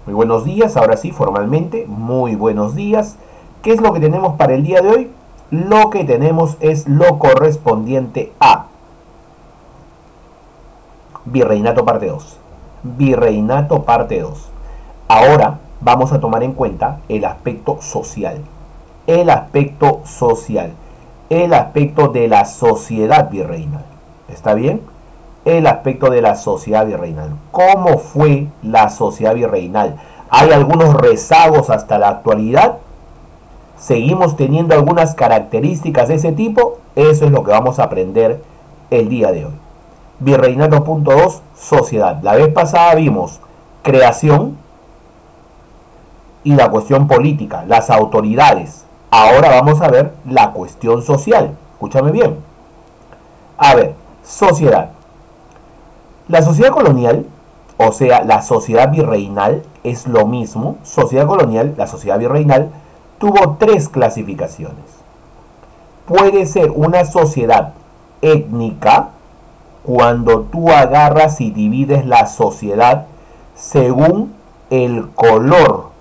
Muy buenos días, ahora sí, formalmente, muy buenos días. ¿Qué es lo que tenemos para el día de hoy? Lo que tenemos es lo correspondiente a Virreinato parte 2. Virreinato parte 2. Ahora vamos a tomar en cuenta el aspecto social. El aspecto social. El aspecto de la sociedad virreinal. ¿Está bien? El aspecto de la sociedad virreinal. ¿Cómo fue la sociedad virreinal? ¿Hay algunos rezagos hasta la actualidad? ¿Seguimos teniendo algunas características de ese tipo? Eso es lo que vamos a aprender el día de hoy. Virreinato punto 2, sociedad. La vez pasada vimos creación y la cuestión política, las autoridades. Ahora vamos a ver la cuestión social. Escúchame bien. A ver, sociedad. La sociedad colonial, o sea, la sociedad virreinal, es lo mismo. Sociedad colonial, la sociedad virreinal, tuvo tres clasificaciones. Puede ser una sociedad étnica, cuando tú agarras y divides la sociedad según el color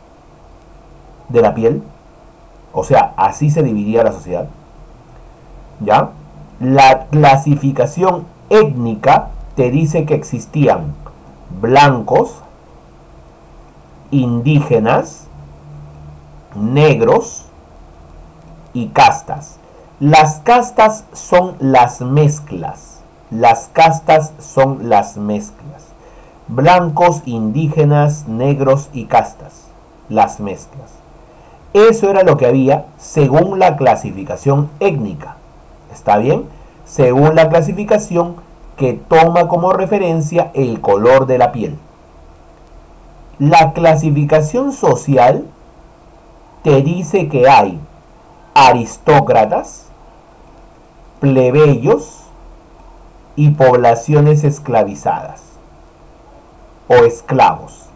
de la piel. O sea, así se dividía la sociedad. ¿Ya? La clasificación étnica te dice que existían blancos, indígenas, negros y castas. Las castas son las mezclas. Las castas son las mezclas. Blancos, indígenas, negros y castas. Las mezclas. Eso era lo que había según la clasificación étnica. ¿Está bien? Según la clasificación que toma como referencia el color de la piel. La clasificación social te dice que hay aristócratas, plebeyos y poblaciones esclavizadas o esclavos.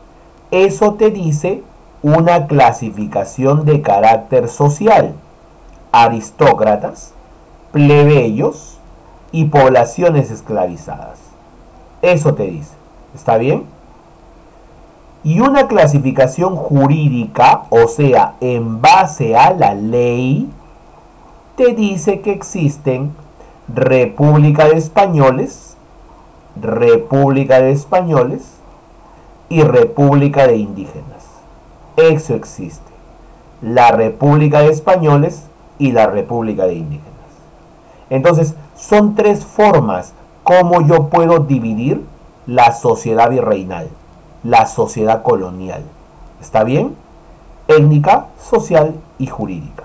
Eso te dice una clasificación de carácter social. Aristócratas, plebeyos y poblaciones esclavizadas. Eso te dice. ¿Está bien? Y una clasificación jurídica, o sea, en base a la ley, te dice que existen República de Españoles y República de Indígenas. Eso existe. La República de Españoles y la República de Indígenas. Entonces, son tres formas como yo puedo dividir la sociedad virreinal, la sociedad colonial. ¿Está bien? Étnica, social y jurídica.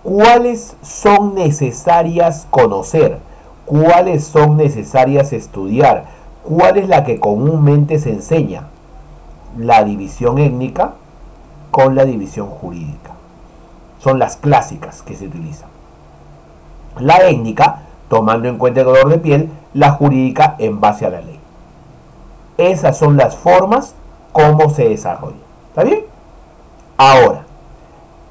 ¿Cuáles son necesarias conocer? ¿Cuáles son necesarias estudiar? ¿Cuál es la que comúnmente se enseña? La división étnica con la división jurídica. Son las clásicas que se utilizan. La étnica, tomando en cuenta el color de piel, la jurídica en base a la ley. Esas son las formas como se desarrolla. ¿Está bien? Ahora,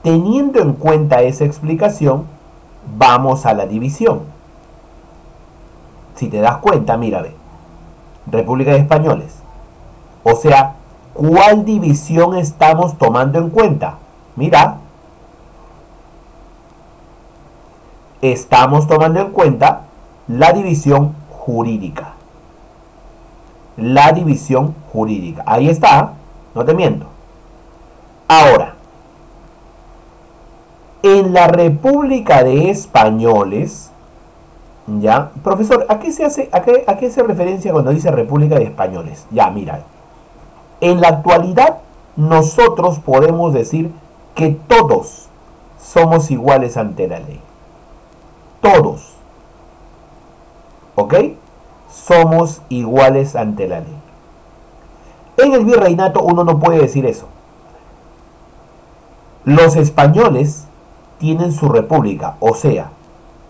teniendo en cuenta esa explicación, vamos a la división. Si te das cuenta, mira, ve. República de Españoles. O sea, ¿cuál división estamos tomando en cuenta? Mira. Estamos tomando en cuenta la división jurídica. La división jurídica. Ahí está, no te miento. Ahora, en la República de Españoles, ¿ya? Profesor, ¿a qué hace referencia cuando dice República de Españoles? Ya, mira. En la actualidad, nosotros podemos decir que todos somos iguales ante la ley. Todos. ¿Ok? Somos iguales ante la ley. En el virreinato uno no puede decir eso. Los españoles tienen su república, o sea,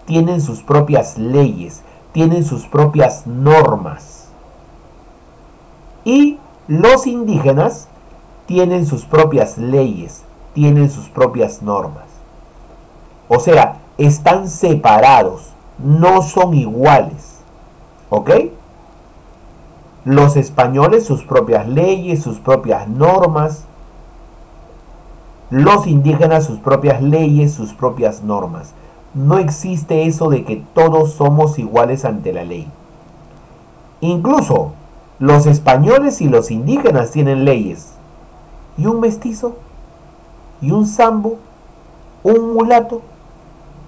tienen sus propias leyes, tienen sus propias normas. Y los indígenas tienen sus propias leyes, tienen sus propias normas. O sea, están separados, no son iguales. ¿Ok? Los españoles sus propias leyes, sus propias normas. Los indígenas sus propias leyes, sus propias normas. No existe eso de que todos somos iguales ante la ley. Incluso los españoles y los indígenas tienen leyes. ¿Y un mestizo? ¿Y un sambo? ¿Un mulato?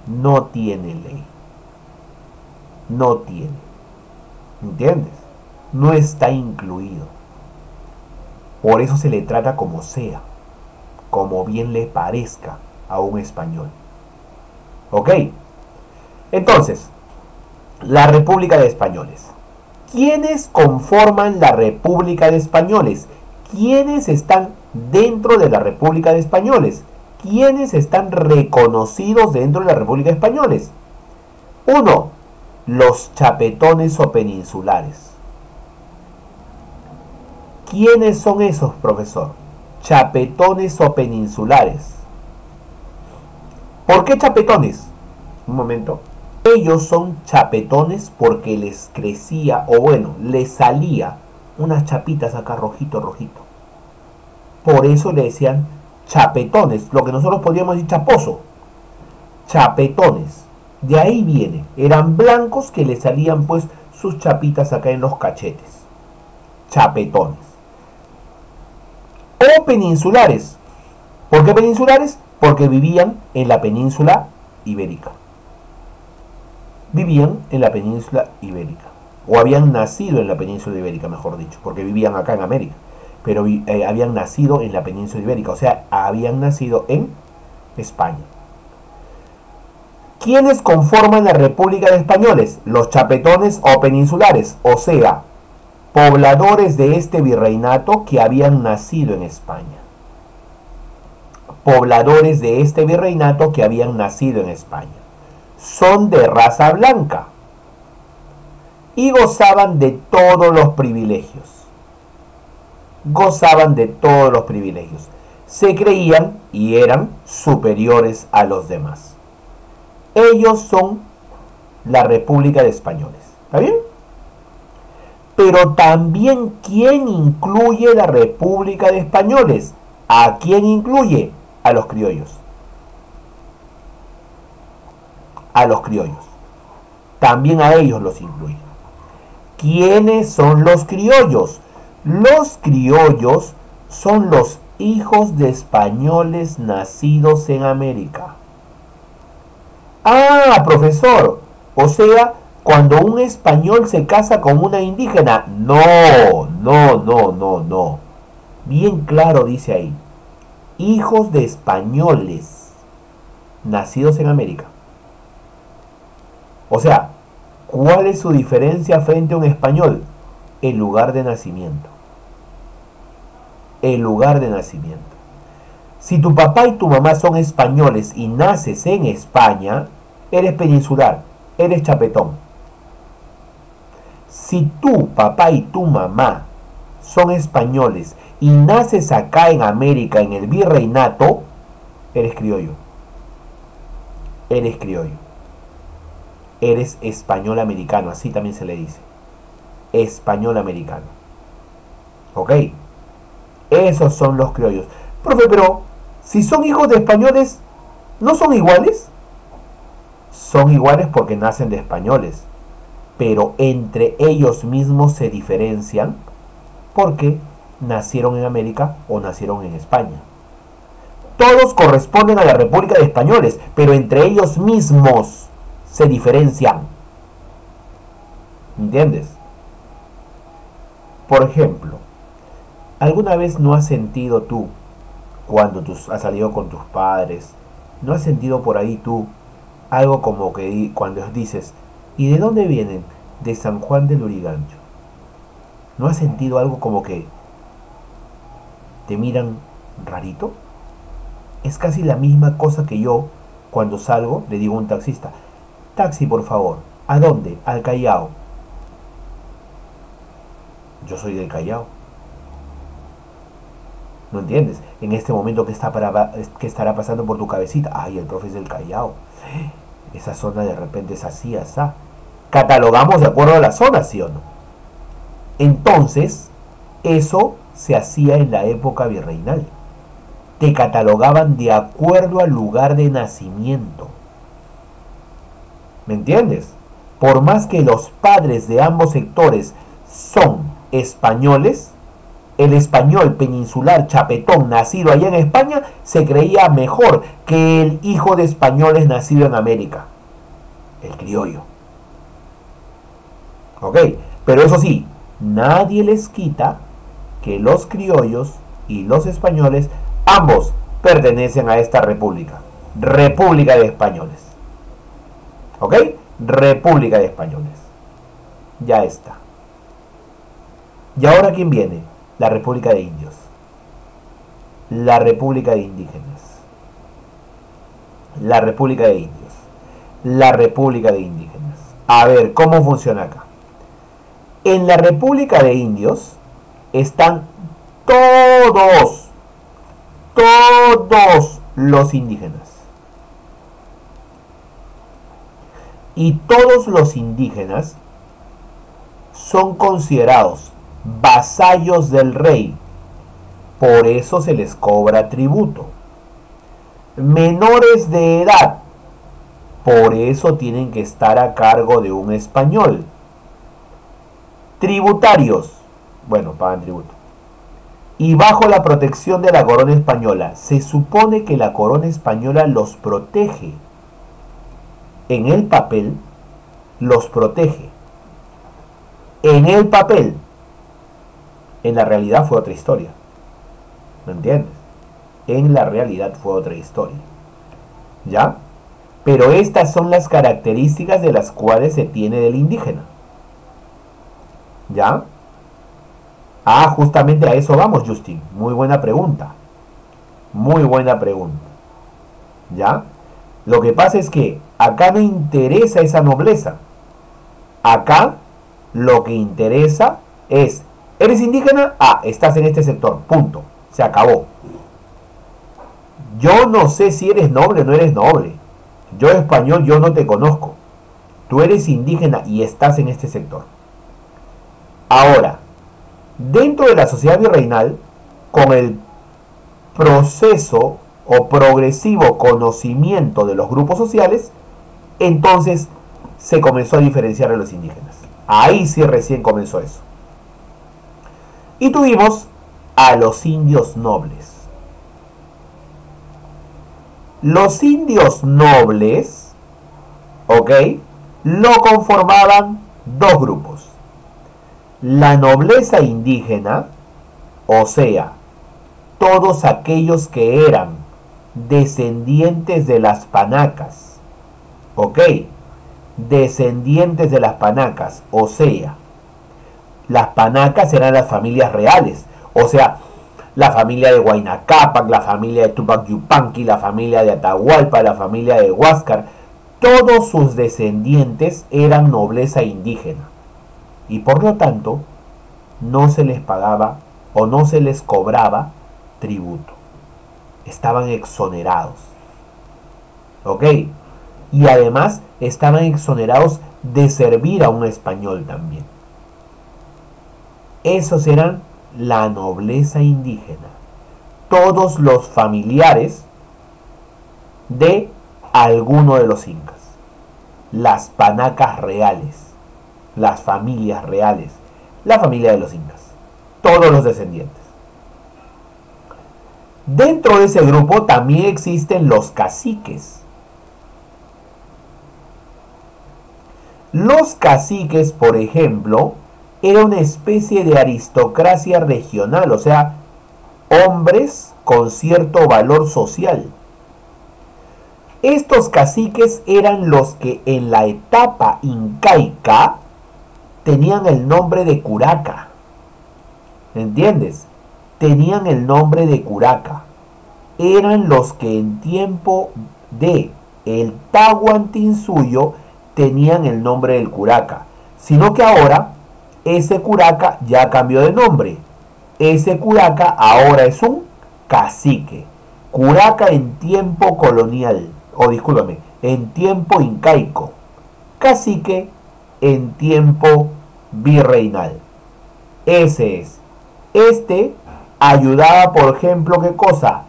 No tiene ley. No tiene. ¿Entiendes? No está incluido. Por eso se le trata como sea, como bien le parezca a un español. ¿Ok? Entonces, la República de Españoles. ¿Quiénes conforman la República de Españoles? ¿Quiénes están dentro de la República de Españoles? ¿Quiénes están reconocidos dentro de la República de Españoles? 1. Los chapetones o peninsulares. ¿Quiénes son esos, profesor? Chapetones o peninsulares. ¿Por qué chapetones? Un momento. Ellos son chapetones porque les crecía, o bueno, les salía unas chapitas acá rojito, rojito. Por eso le decían chapetones, lo que nosotros podríamos decir chaposo. Chapetones. De ahí viene. Eran blancos que le salían pues sus chapitas acá en los cachetes. Chapetones. O peninsulares. ¿Por qué peninsulares? Porque vivían en la península ibérica. Vivían en la península ibérica. O habían nacido en la península ibérica, mejor dicho. Porque vivían acá en América. Pero habían nacido en la península ibérica. O sea, habían nacido en España. ¿Quiénes conforman la República de Españoles? Los chapetones o peninsulares. O sea, pobladores de este virreinato que habían nacido en España. Pobladores de este virreinato que habían nacido en España. Son de raza blanca y gozaban de todos los privilegios. Gozaban de todos los privilegios. Se creían y eran superiores a los demás. Ellos son la República de Españoles. ¿Está bien? Pero también, ¿quién incluye la República de Españoles? ¿A quién incluye? A los criollos. A los criollos. También a ellos los incluye. ¿Quiénes son los criollos? Los criollos son los hijos de españoles nacidos en América. Ah, profesor, o sea, cuando un español se casa con una indígena. No. Bien claro dice ahí. Hijos de españoles nacidos en América. O sea, ¿cuál es su diferencia frente a un español? El lugar de nacimiento. El lugar de nacimiento. Si tu papá y tu mamá son españoles y naces en España, eres peninsular, eres chapetón. Si tu papá y tu mamá son españoles y naces acá en América, en el virreinato, eres criollo. Eres criollo. Eres español americano, así también se le dice. Español americano. ¿Ok? Esos son los criollos. Profe, pero si son hijos de españoles, ¿no son iguales? Son iguales porque nacen de españoles, pero entre ellos mismos se diferencian porque nacieron en América o nacieron en España. Todos corresponden a la República de Españoles, pero entre ellos mismos se diferencian. ¿Entiendes? Por ejemplo, ¿alguna vez no has sentido tú, cuando has salido con tus padres, no has sentido por ahí tú algo como que cuando dices, ¿y de dónde vienen? De San Juan del Lurigancho. ¿No has sentido algo como que te miran rarito? Es casi la misma cosa que yo cuando salgo le digo a un taxista, taxi por favor, ¿a dónde? Al Callao. Yo soy del Callao. ¿No entiendes? En este momento, ¿qué estará pasando por tu cabecita? Ay, el profe es del Callao. Esa zona de repente es así, asá. Catalogamos de acuerdo a la zona, ¿sí o no? Entonces, eso se hacía en la época virreinal. Te catalogaban de acuerdo al lugar de nacimiento. ¿Me entiendes? Por más que los padres de ambos sectores son españoles, el español peninsular chapetón nacido allá en España se creía mejor que el hijo de españoles nacido en América, el criollo. ¿Ok? Pero eso sí, nadie les quita que los criollos y los españoles ambos pertenecen a esta república. República de Españoles. ¿Ok? República de Españoles. Ya está. ¿Y ahora quién viene? La República de Indios. La República de Indígenas. La República de Indios. La República de Indígenas. A ver, ¿cómo funciona acá? En la República de Indios están todos los indígenas. Y todos los indígenas son considerados vasallos del rey. Por eso se les cobra tributo. Menores de edad. Por eso tienen que estar a cargo de un español. Tributarios. Bueno, pagan tributo. Y bajo la protección de la corona española. Se supone que la corona española los protege. En el papel los protege. En el papel. En la realidad fue otra historia. ¿Me entiendes? En la realidad fue otra historia. ¿Ya? Pero estas son las características de las cuales se tiene del indígena. ¿Ya? Ah, justamente a eso vamos, Justin. Muy buena pregunta. Muy buena pregunta. ¿Ya? Lo que pasa es que acá no interesa esa nobleza. Acá lo que interesa es, ¿eres indígena? Ah, estás en este sector. Punto. Se acabó. Yo no sé si eres noble o no eres noble. Yo español, yo no te conozco. Tú eres indígena y estás en este sector. Ahora, dentro de la sociedad virreinal, con el proceso o progresivo conocimiento de los grupos sociales, entonces se comenzó a diferenciar a los indígenas. Ahí sí recién comenzó eso. Y tuvimos a los indios nobles. Los indios nobles, ¿ok?, lo conformaban dos grupos. La nobleza indígena, o sea, todos aquellos que eran descendientes de las panacas, ¿ok?, descendientes de las panacas, o sea, las panacas eran las familias reales, o sea, la familia de Huayna Cápac, la familia de Tupac Yupanqui, la familia de Atahualpa, la familia de Huáscar, todos sus descendientes eran nobleza indígena y por lo tanto no se les pagaba o no se les cobraba tributo. Estaban exonerados. ¿Ok? Y además estaban exonerados de servir a un español también. Esos eran la nobleza indígena. Todos los familiares de alguno de los incas. Las panacas reales. Las familias reales. La familia de los incas. Todos los descendientes. Dentro de ese grupo también existen los caciques. Los caciques, por ejemplo, era una especie de aristocracia regional, o sea, hombres con cierto valor social. Estos caciques eran los que en la etapa incaica tenían el nombre de curaca. ¿Entiendes? Tenían el nombre de curaca. Eran los que en tiempo de el Tahuantinsuyo tenían el nombre del curaca. Sino que ahora ese curaca ya cambió de nombre. Ese curaca ahora es un cacique. Curaca en tiempo colonial. O discúlpame, en tiempo incaico. Cacique en tiempo virreinal. Ese es. Este ayudaba, por ejemplo, ¿qué cosa?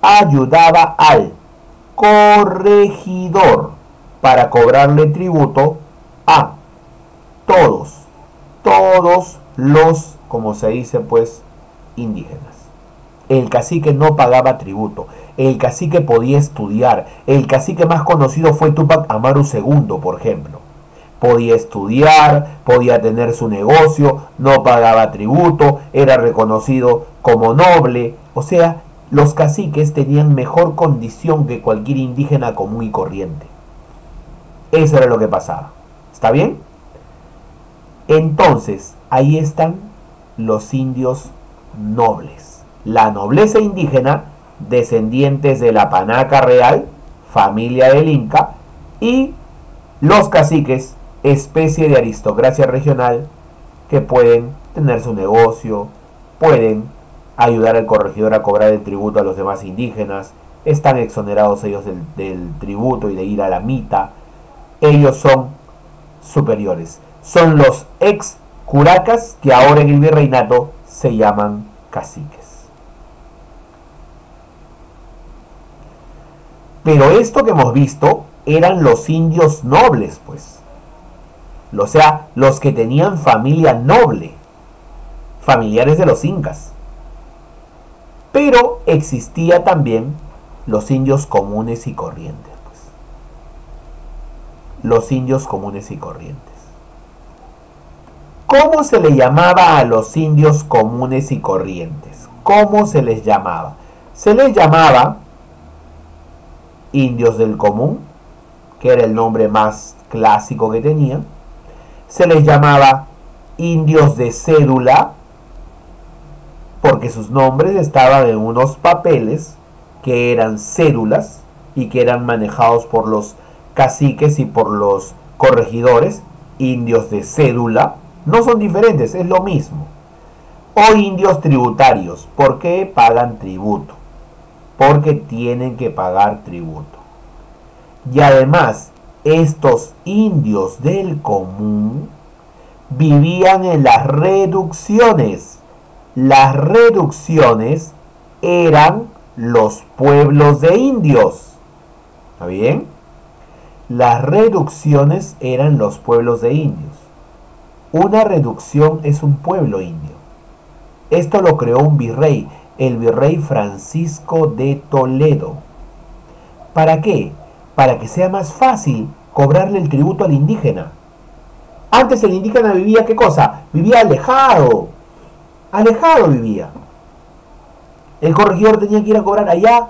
Ayudaba al corregidor para cobrarle tributo a todos los, como se dice pues, indígenas. El cacique no pagaba tributo, el cacique podía estudiar, el cacique más conocido fue Túpac Amaru II, por ejemplo. Podía estudiar, podía tener su negocio, no pagaba tributo, era reconocido como noble, o sea, los caciques tenían mejor condición que cualquier indígena común y corriente. Eso era lo que pasaba. ¿Está bien? Entonces, ahí están los indios nobles. La nobleza indígena, descendientes de la panaca real, familia del Inca, y los caciques, especie de aristocracia regional, que pueden tener su negocio, pueden ayudar al corregidor a cobrar el tributo a los demás indígenas, están exonerados ellos del tributo y de ir a la mita. Ellos son superiores. Son los ex curacas que ahora en el virreinato se llaman caciques. Pero esto que hemos visto eran los indios nobles, pues. O sea, los que tenían familia noble, familiares de los incas. Pero existía también los indios comunes y corrientes, pues. Los indios comunes y corrientes. ¿Cómo se le llamaba a los indios comunes y corrientes? ¿Cómo se les llamaba? Se les llamaba indios del común, que era el nombre más clásico que tenían. Se les llamaba indios de cédula, porque sus nombres estaban en unos papeles que eran cédulas y que eran manejados por los caciques y por los corregidores. Indios de cédula no son diferentes, es lo mismo. O indios tributarios, ¿por qué pagan tributo? Porque tienen que pagar tributo. Y además, estos indios del común vivían en las reducciones. Las reducciones eran los pueblos de indios. ¿Está bien? Las reducciones eran los pueblos de indios. Una reducción es un pueblo indio. Esto lo creó un virrey, el virrey Francisco de Toledo. ¿Para qué? Para que sea más fácil cobrarle el tributo al indígena. Antes el indígena vivía, ¿qué cosa? Vivía alejado. Alejado vivía. El corregidor tenía que ir a cobrar allá,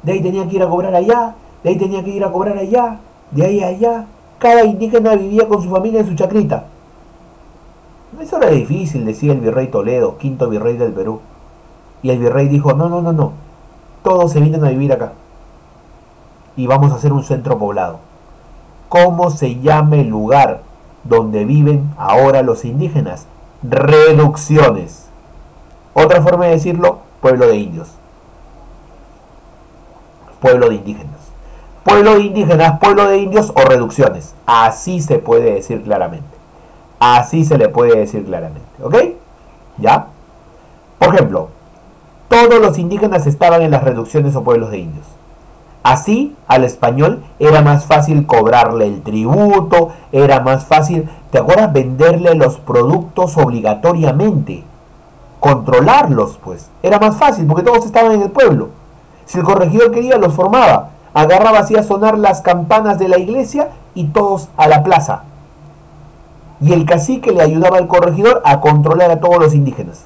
de ahí tenía que ir a cobrar allá, de ahí tenía que ir a cobrar allá, de ahí a allá. Cada indígena vivía con su familia en su chacrita. Eso era difícil, decía el virrey Toledo, quinto virrey del Perú. Y el virrey dijo, no, todos se vienen a vivir acá. Y vamos a hacer un centro poblado. ¿Cómo se llama el lugar donde viven ahora los indígenas? Reducciones. Otra forma de decirlo, pueblo de indios. Pueblo de indígenas. Pueblo de indígenas, pueblo de indios o reducciones. Así se puede decir claramente. Así se le puede decir claramente. ¿Ok? ¿Ya? Por ejemplo, todos los indígenas estaban en las reducciones o pueblos de indios. Así, al español era más fácil cobrarle el tributo, era más fácil, ¿te acuerdas? Venderle los productos obligatoriamente, controlarlos, pues. Era más fácil porque todos estaban en el pueblo. Si el corregidor quería, los formaba. Agarraba así a sonar las campanas de la iglesia y todos a la plaza. Y el cacique le ayudaba al corregidor a controlar a todos los indígenas.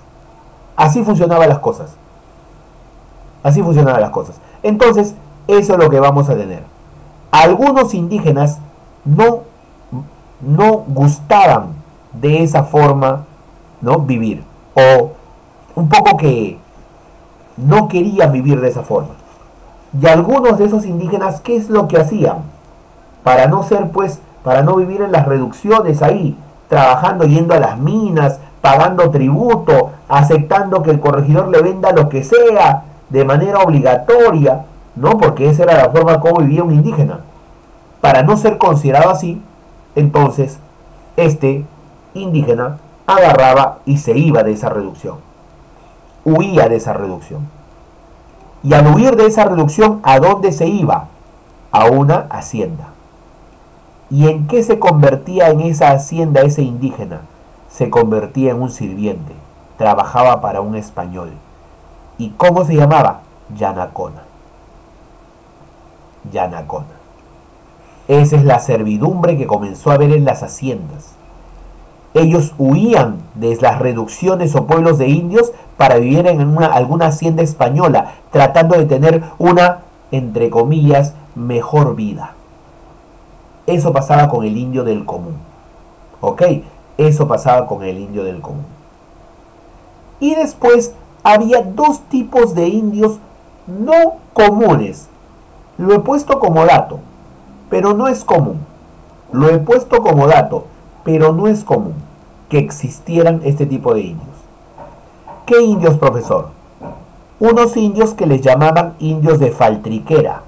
Así funcionaban las cosas. Así funcionaban las cosas. Entonces, eso es lo que vamos a tener. Algunos indígenas no gustaban de esa forma, ¿no? Vivir. O un poco que no querían vivir de esa forma. Y algunos de esos indígenas, ¿qué es lo que hacían? Para no ser, pues, para no vivir en las reducciones ahí, trabajando, yendo a las minas, pagando tributo, aceptando que el corregidor le venda lo que sea de manera obligatoria, ¿no? Porque esa era la forma como vivía un indígena. Para no ser considerado así, entonces, este indígena agarraba y se iba de esa reducción, huía de esa reducción. Y al huir de esa reducción, ¿a dónde se iba? A una hacienda. ¿Y en qué se convertía en esa hacienda ese indígena? Se convertía en un sirviente, trabajaba para un español. ¿Y cómo se llamaba? Yanacona. Yanacona. Esa es la servidumbre que comenzó a haber en las haciendas. Ellos huían de las reducciones o pueblos de indios para vivir en alguna hacienda española, tratando de tener una, entre comillas, mejor vida. Eso pasaba con el indio del común. ¿Ok? Eso pasaba con el indio del común. Y después había dos tipos de indios no comunes. Lo he puesto como dato, pero no es común. Lo he puesto como dato, pero no es común que existieran este tipo de indios. ¿Qué indios, profesor? Unos indios que les llamaban indios de faltriquera.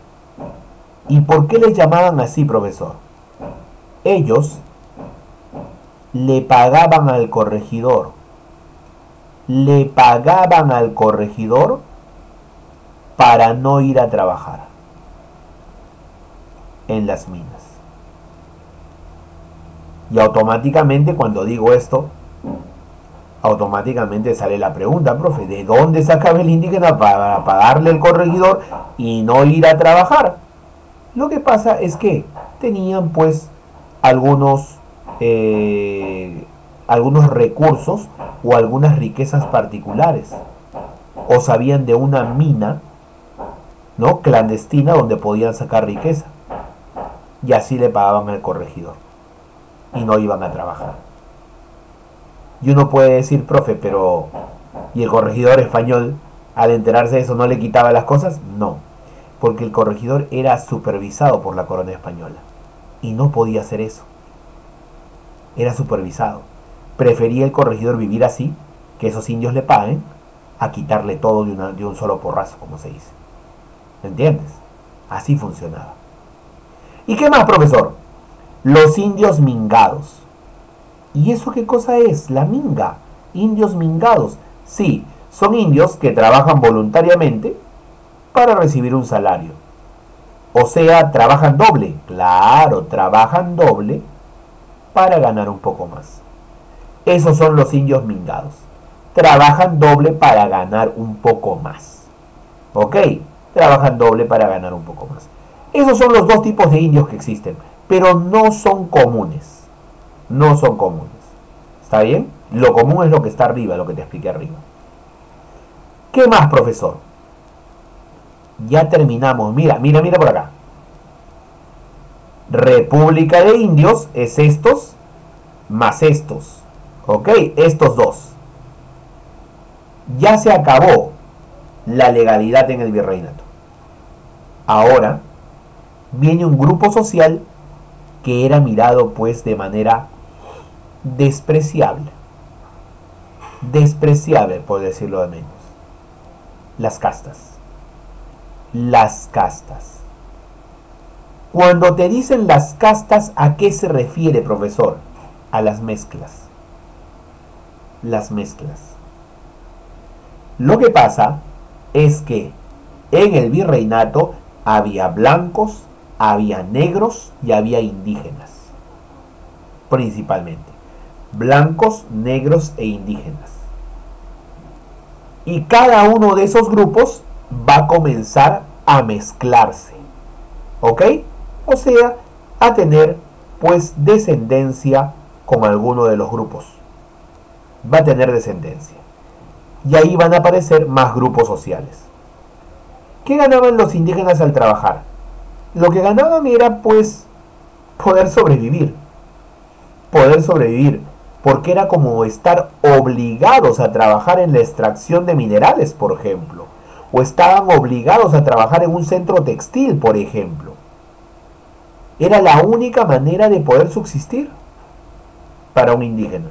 ¿Y por qué les llamaban así, profesor? Ellos le pagaban al corregidor. Le pagaban al corregidor para no ir a trabajar en las minas. Y automáticamente cuando digo esto, automáticamente sale la pregunta, profe, ¿de dónde sacaba el indígena para pagarle el corregidor y no ir a trabajar? Lo que pasa es que tenían pues algunos recursos o algunas riquezas particulares, o sabían de una mina, ¿no?, clandestina donde podían sacar riqueza, y así le pagaban al corregidor y no iban a trabajar. Y uno puede decir, profe, pero ¿y el corregidor español al enterarse de eso no le quitaba las cosas? No, porque el corregidor era supervisado por la corona española y no podía hacer eso. Era supervisado. Prefería el corregidor vivir así, que esos indios le paguen, a quitarle todo de un solo porrazo, como se dice. ¿Me entiendes? Así funcionaba. ¿Y qué más, profesor? Los indios mingados. ¿Y eso qué cosa es? La minga. Indios mingados. Sí, son indios que trabajan voluntariamente para recibir un salario. O sea, trabajan doble. Claro, trabajan doble para ganar un poco más. Esos son los indios mingados. Trabajan doble para ganar un poco más. ¿Ok? Trabajan doble para ganar un poco más. Esos son los dos tipos de indios que existen, pero no son comunes. No son comunes. ¿Está bien? Lo común es lo que está arriba, lo que te expliqué arriba. ¿Qué más, profesor? Ya terminamos. Mira por acá. República de Indios es estos más estos. ¿Ok? Estos dos. Ya se acabó la legalidad en el virreinato. Ahora viene un grupo social que era mirado pues de manera despreciable. Despreciable, por decirlo de menos. Las castas. Las castas. Cuando te dicen las castas, ¿a qué se refiere, profesor? A las mezclas. Las mezclas. Lo que pasa es que en el virreinato había blancos, había negros y había indígenas. Principalmente. Blancos, negros e indígenas. Y cada uno de esos grupos va a comenzar a mezclarse. ¿Ok? O sea, a tener pues descendencia con alguno de los grupos. Va a tener descendencia. Y ahí van a aparecer más grupos sociales. ¿Qué ganaban los indígenas al trabajar? Lo que ganaban era pues poder sobrevivir. Poder sobrevivir. Porque era como estar obligados a trabajar en la extracción de minerales, por ejemplo. O estaban obligados a trabajar en un centro textil, por ejemplo. Era la única manera de poder subsistir para un indígena.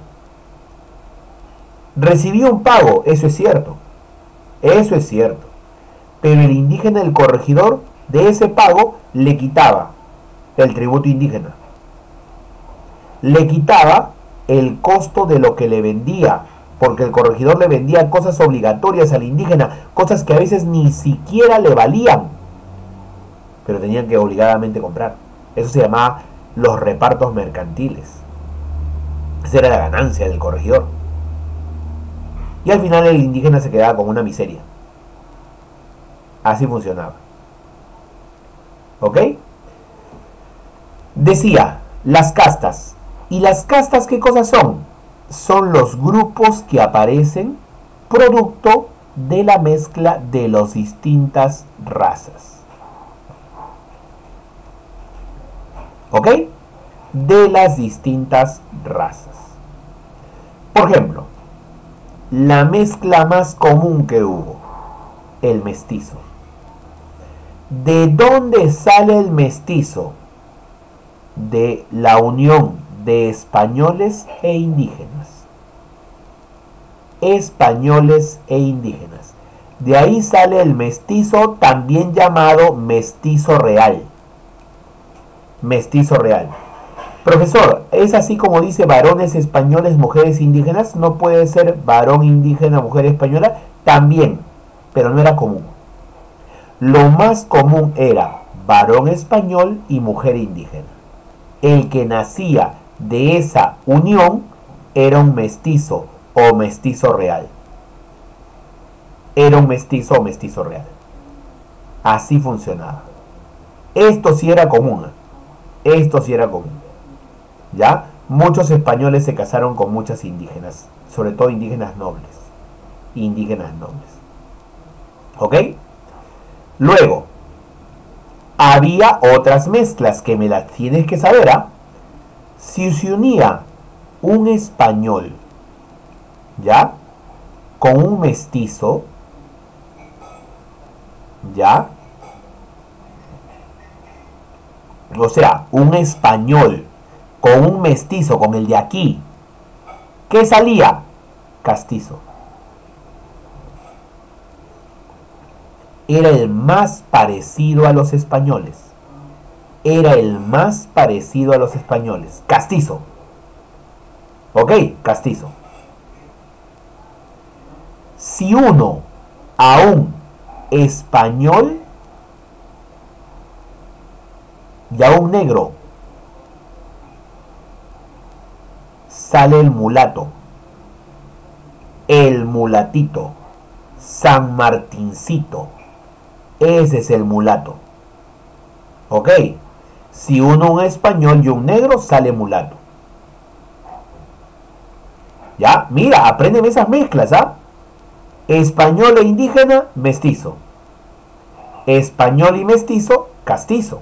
Recibía un pago, eso es cierto. Eso es cierto. Pero el indígena, el corregidor, de ese pago le quitaba el tributo indígena. Le quitaba el costo de lo que le vendía, porque el corregidor le vendía cosas obligatorias al indígena, cosas que a veces ni siquiera le valían, pero tenían que obligadamente comprar. Eso se llamaba los repartos mercantiles. Esa era la ganancia del corregidor. Y al final el indígena se quedaba con una miseria. Así funcionaba. ¿Ok? Decía, las castas. ¿Y las castas qué cosas son? Son los grupos que aparecen producto de la mezcla de las distintas razas. ¿Ok? De las distintas razas. Por ejemplo, la mezcla más común que hubo, el mestizo. ¿De dónde sale el mestizo? De la unión de españoles e indígenas. Españoles e indígenas. De ahí sale el mestizo, también llamado mestizo real. Mestizo real. Profesor, ¿es así como dice varones españoles, mujeres indígenas? ¿No puede ser varón indígena, mujer española? También, pero no era común. Lo más común era varón español y mujer indígena. El que nacía de esa unión era un mestizo o mestizo real. Era un mestizo o mestizo real. Así funcionaba. Esto sí era común. Esto sí era común. ¿Ya? Muchos españoles se casaron con muchas indígenas, sobre todo indígenas nobles. Indígenas nobles. ¿Ok? Luego, había otras mezclas que me las tienes que saber, ¿ah? Si se unía un español, ¿ya? Con un mestizo, ¿ya? O sea, un español con un mestizo, con el de aquí, ¿qué salía? Castizo. Era el más parecido a los españoles. Era el más parecido a los españoles. Castizo. ¿Ok? Castizo. Si uno a un español y a un negro, sale el mulato, el mulatito, San Martincito. Ese es el mulato. ¿Ok? Si uno un español y un negro, sale mulato. ¿Ya? Mira, apréndeme esas mezclas, ¿ah? Español e indígena, mestizo. Español y mestizo, castizo.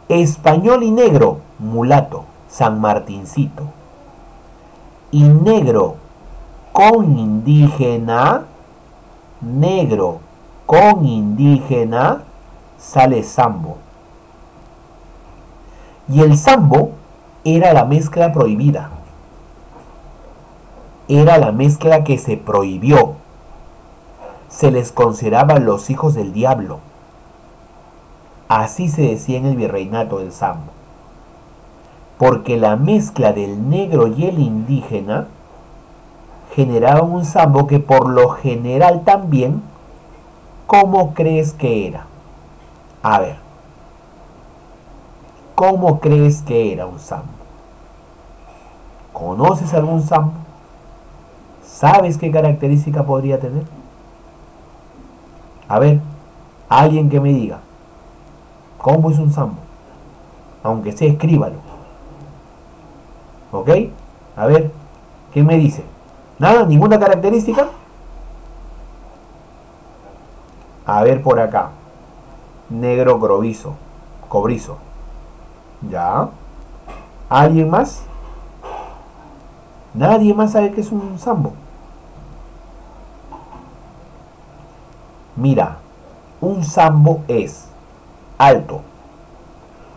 Español y negro, mulato, San Martincito. Y negro con indígena, negro con indígena, sale sambo. Y el sambo era la mezcla prohibida. Era la mezcla que se prohibió. Se les consideraba los hijos del diablo. Así se decía en el virreinato del sambo. Porque la mezcla del negro y el indígena generaba un sambo que por lo general también, ¿cómo crees que era? A ver, ¿cómo crees que era un sambo? ¿Conoces algún sambo? ¿Sabes qué característica podría tener? A ver, alguien que me diga, ¿cómo es un sambo? Aunque sea, escríbalo. ¿Ok? A ver, ¿qué me dice? ¿Nada? ¿Ninguna característica? A ver por acá. Negro cobrizo. ¿Ya? ¿Alguien más? Nadie más sabe qué es un sambo. Mira, un sambo es alto,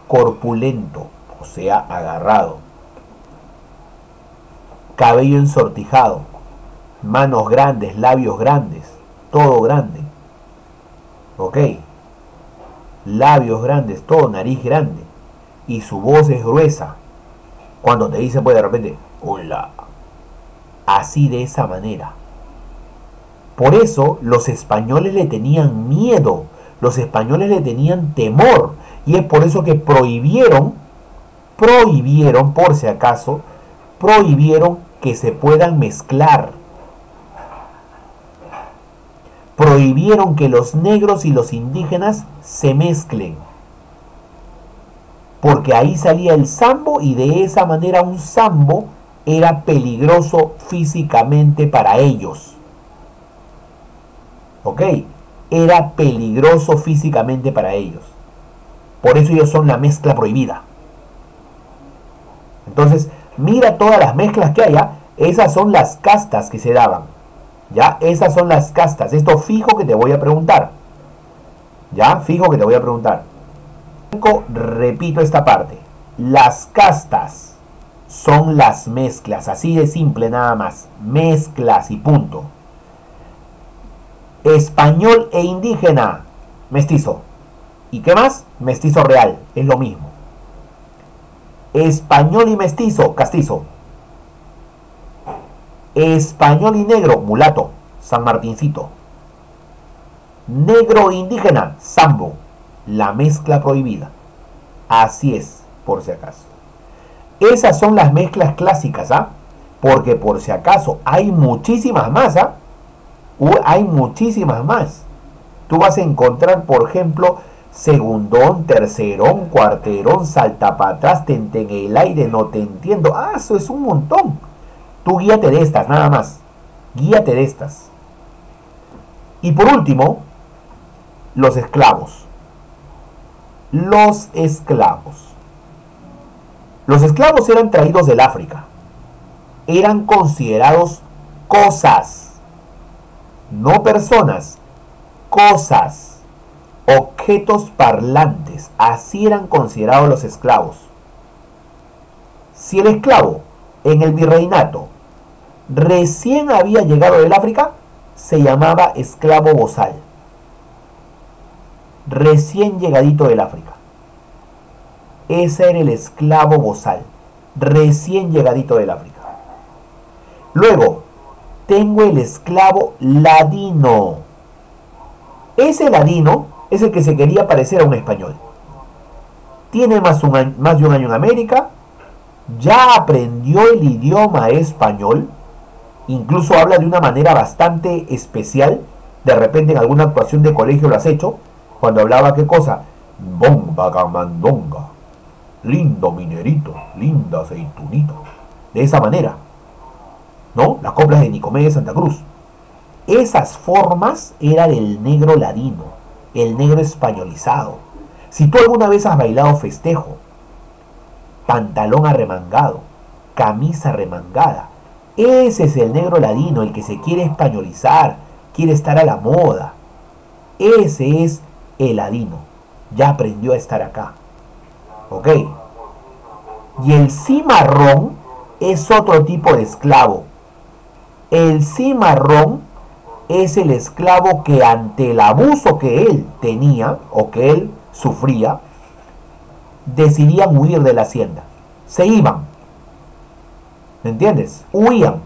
corpulento, o sea, agarrado, cabello ensortijado, manos grandes, labios grandes, todo grande. ¿Ok? Labios grandes, todo, nariz grande. Y su voz es gruesa. Cuando te dice pues de repente, hola, así de esa manera. Por eso los españoles le tenían miedo, los españoles le tenían temor, y es por eso que prohibieron, por si acaso, prohibieron que se puedan mezclar. Prohibieron que los negros y los indígenas se mezclen. Porque ahí salía el sambo y de esa manera un sambo era peligroso físicamente para ellos. ¿Ok? Era peligroso físicamente para ellos. Por eso ellos son la mezcla prohibida. Entonces, mira todas las mezclas que haya. Esas son las castas que se daban. ¿Ya? Esas son las castas. Esto fijo que te voy a preguntar. ¿Ya? Fijo que te voy a preguntar. Repito esta parte. Las castas son las mezclas. Así de simple nada más. Mezclas y punto. Español e indígena, mestizo. ¿Y qué más? Mestizo real, es lo mismo. Español y mestizo, castizo. Español y negro, mulato, San Martincito. Negro e indígena, sambo, la mezcla prohibida. Así es, por si acaso. Esas son las mezclas clásicas, ¿ah? Porque por si acaso hay muchísimas más, ¿ah? Hay muchísimas más. Tú vas a encontrar, por ejemplo, segundón, tercerón, cuarterón, salta para atrás, tente en el aire, no te entiendo. Ah, eso es un montón. Tú guíate de estas, nada más. Guíate de estas. Y por último, los esclavos. Los esclavos. Los esclavos eran traídos del África. Eran considerados cosas. No personas, cosas, objetos parlantes. Así eran considerados los esclavos. Si el esclavo en el virreinato recién había llegado del África, se llamaba esclavo bozal. Recién llegadito del África. Ese era el esclavo bozal. Recién llegadito del África. Luego, tengo el esclavo ladino. Ese ladino es el que se quería parecer a un español. Tiene más de un año en América. Ya aprendió el idioma español. Incluso habla de una manera bastante especial. De repente en alguna actuación de colegio lo has hecho. Cuando hablaba, ¿qué cosa? Bomba camandonga. Lindo minerito. Linda aceitunito. De esa manera. ¿No? Las coplas de Nicomé de Santa Cruz. Esas formas eran del negro ladino, el negro españolizado. Si tú alguna vez has bailado festejo, pantalón arremangado, camisa remangada, ese es el negro ladino, el que se quiere españolizar, quiere estar a la moda. Ese es el ladino. Ya aprendió a estar acá. ¿Ok? Y el cimarrón es otro tipo de esclavo. El cimarrón es el esclavo que ante el abuso que él tenía o que él sufría, decidían huir de la hacienda. Se iban. ¿Me entiendes? Huían.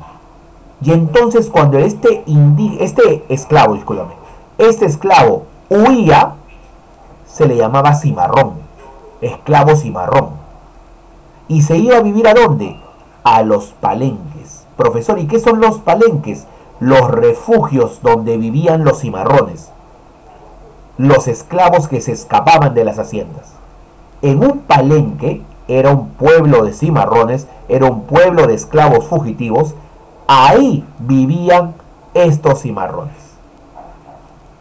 Y entonces cuando este esclavo huía, se le llamaba cimarrón. Esclavo cimarrón. Y se iba a vivir ¿a dónde? A los palenques. Profesor, ¿y qué son los palenques? Los refugios donde vivían los cimarrones. Los esclavos que se escapaban de las haciendas. En un palenque era un pueblo de cimarrones, era un pueblo de esclavos fugitivos. Ahí vivían estos cimarrones.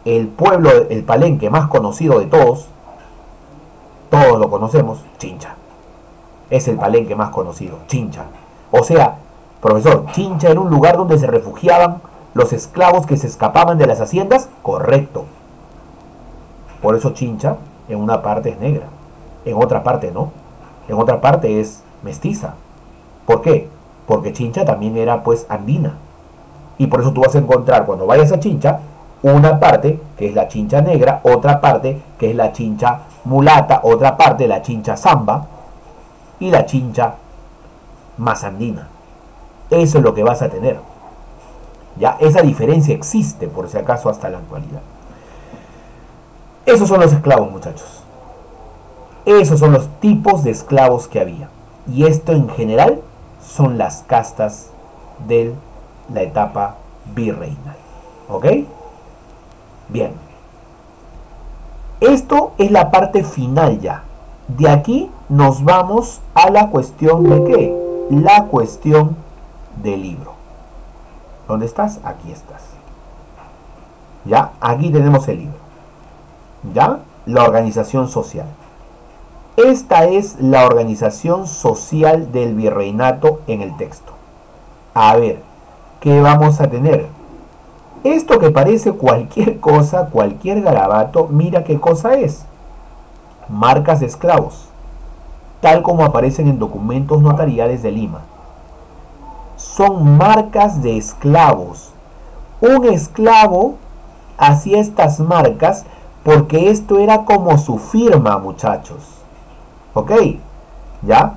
El pueblo, el palenque más conocido de todos lo conocemos, Chincha. Es el palenque más conocido, Chincha. O sea, profesor, Chincha era un lugar donde se refugiaban los esclavos que se escapaban de las haciendas. Correcto. Por eso Chincha en una parte es negra, en otra parte no. En otra parte es mestiza. ¿Por qué? Porque Chincha también era pues andina. Y por eso tú vas a encontrar cuando vayas a Chincha una parte que es la Chincha negra, otra parte que es la Chincha mulata, otra parte la Chincha zamba y la Chincha más andina. Eso es lo que vas a tener. Ya, esa diferencia existe, por si acaso, hasta la actualidad. Esos son los esclavos, muchachos. Esos son los tipos de esclavos que había. Y esto en general son las castas de la etapa virreinal. ¿Ok? Bien. Esto es la parte final ya. De aquí nos vamos a la cuestión de ¿qué? La cuestión del libro. ¿Dónde estás? Aquí estás. ¿Ya? Aquí tenemos el libro. ¿Ya? La organización social. Esta es la organización social del virreinato en el texto. A ver, ¿qué vamos a tener? Esto que parece cualquier cosa, cualquier garabato, mira qué cosa es. Marcas de esclavos, tal como aparecen en documentos notariales de Lima. Son marcas de esclavos. Un esclavo hacía estas marcas porque esto era como su firma, muchachos. ¿Ok? ¿Ya?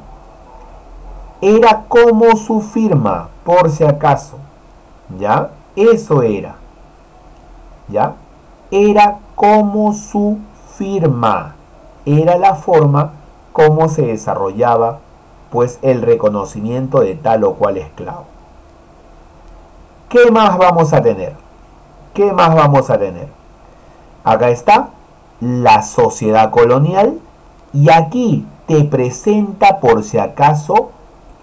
Era como su firma, por si acaso. ¿Ya? Eso era. ¿Ya? Era como su firma. Era la forma como se desarrollaba pues el reconocimiento de tal o cual esclavo. ¿Qué más vamos a tener? ¿Qué más vamos a tener? Acá está la sociedad colonial y aquí te presenta por si acaso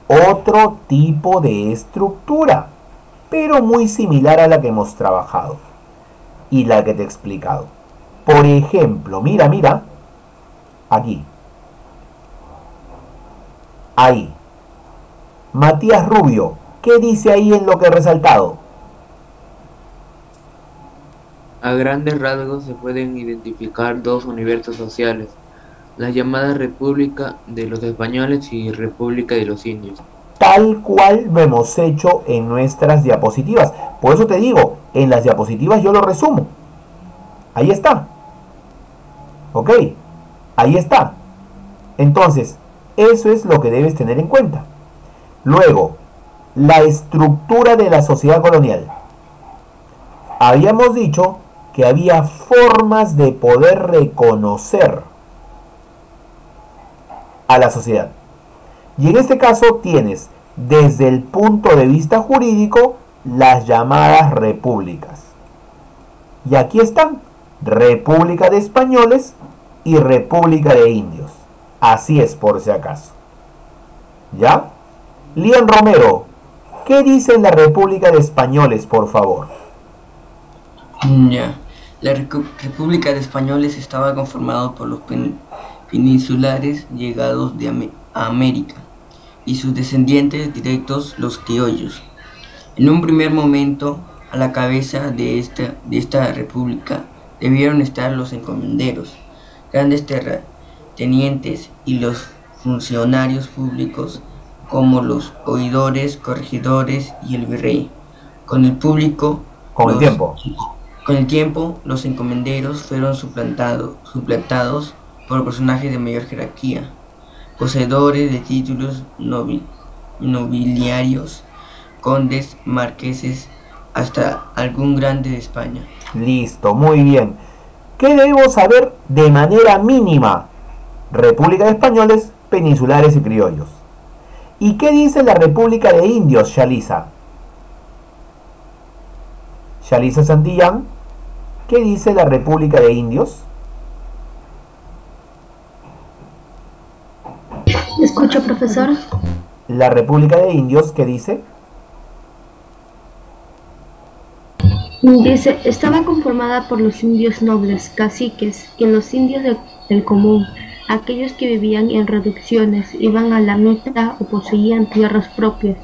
otro tipo de estructura, pero muy similar a la que hemos trabajado y la que te he explicado. Por ejemplo, mira, mira, aquí, ahí, Matías Rubio, ¿qué dice ahí en lo que he resaltado? A grandes rasgos se pueden identificar dos universos sociales, la llamada República de los Españoles y República de los Indios. Tal cual lo hemos hecho en nuestras diapositivas. Por eso te digo, en las diapositivas yo lo resumo. Ahí está. ¿Ok? Ahí está. Entonces, eso es lo que debes tener en cuenta. Luego, la estructura de la sociedad colonial. Habíamos dicho que había formas de poder reconocer a la sociedad. Y en este caso tienes, desde el punto de vista jurídico, las llamadas repúblicas. Y aquí están, República de Españoles y República de Indios. Así es, por si acaso. ¿Ya? Lian Romero, ¿qué dice la República de Españoles, por favor? Ya. La República de Españoles estaba conformada por los peninsulares llegados a América y sus descendientes directos, los criollos. En un primer momento, a la cabeza de esta república debieron estar los encomenderos, grandes terratenientes y los funcionarios públicos como los oidores, corregidores y el virrey. Con el público, Con el tiempo. Con el tiempo, los encomenderos fueron suplantados por personajes de mayor jerarquía, poseedores de títulos nobiliarios, condes, marqueses, hasta algún grande de España. Listo, muy bien. ¿Qué debemos saber de manera mínima? República de Españoles, peninsulares y criollos. ¿Y qué dice la República de Indios, Shalisa? Shalisa Santillán, ¿qué dice la República de Indios? Escucho, profesor. La República de Indios, ¿qué dice? Dice, estaba conformada por los indios nobles, caciques, que los indios del común, aquellos que vivían en reducciones, iban a la mita o poseían tierras propias,